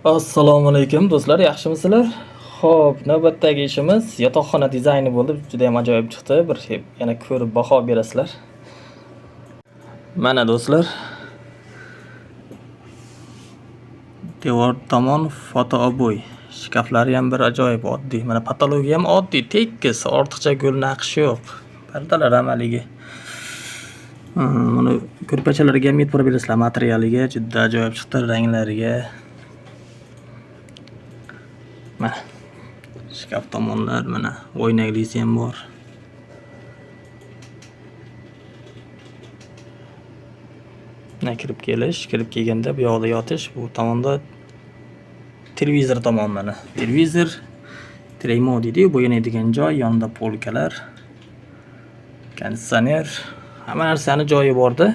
Assalomu alaykum do'stlar, yaxshimisizlar? Xo'p, navbatdagi ishimiz yotoqxona dizayni bo'ldi. Juda ham ajoyib chiqdi. Bir yana ko'rib baho berasizlar. Mana do'stlar, devor tomon fotoob'oy. Shkaflari ham bir ajoyib oddiy. Mana patologiya ham oddiy, tekis, ortiqcha gul naqshi yo'q. Pardalar amaligi. Mana ko'rpachalariga ham e'tibor berasizlar, materialiga juda ajoyib chiqdi, ranglariga. Mana shkaf tomonlar, mana o'ynaklisi ham bor. Mana kirib kelganda bu yoqda yotish, bu tomonda televizor tomon mana. Televizor, treymo deydi, bo'yanadigan joy, yonida polkalar, konditsioner, hamma narsani joyi borda.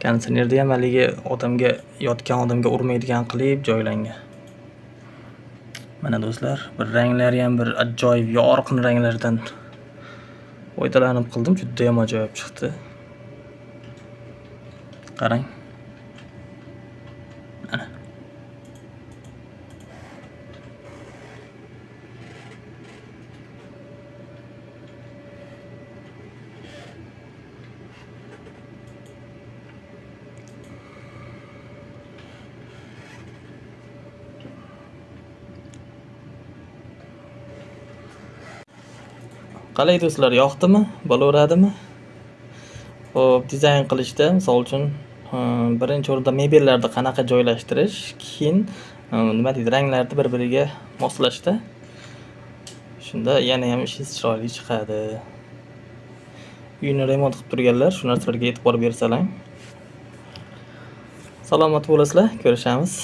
Konditsionerda ham haligi odamga, yotgan odamga urmaydigan qilib joylangan. Mana do'stlar, bir ranglari ham bir ajoyib yorqin ranglardan foydalanib qildim, juda ham ajoyib chiqdi. Qarang. Mana. Qalay do'stlar, yoqdimi? Bo'laveradimi? Xo'p, dizayn qilishda, misol uchun, birinchi o'rinda mebellarni qanaqa joylashtirish, keyin nima deydi, ranglarni bir-biriga moslashda. Shunda yana ham ishingiz chiroyli chiqadi. Uyini remont qilib turganlar, shu narsalarga e'tibor bersalar. Salomat bo'lasizlar, ko'rishamiz.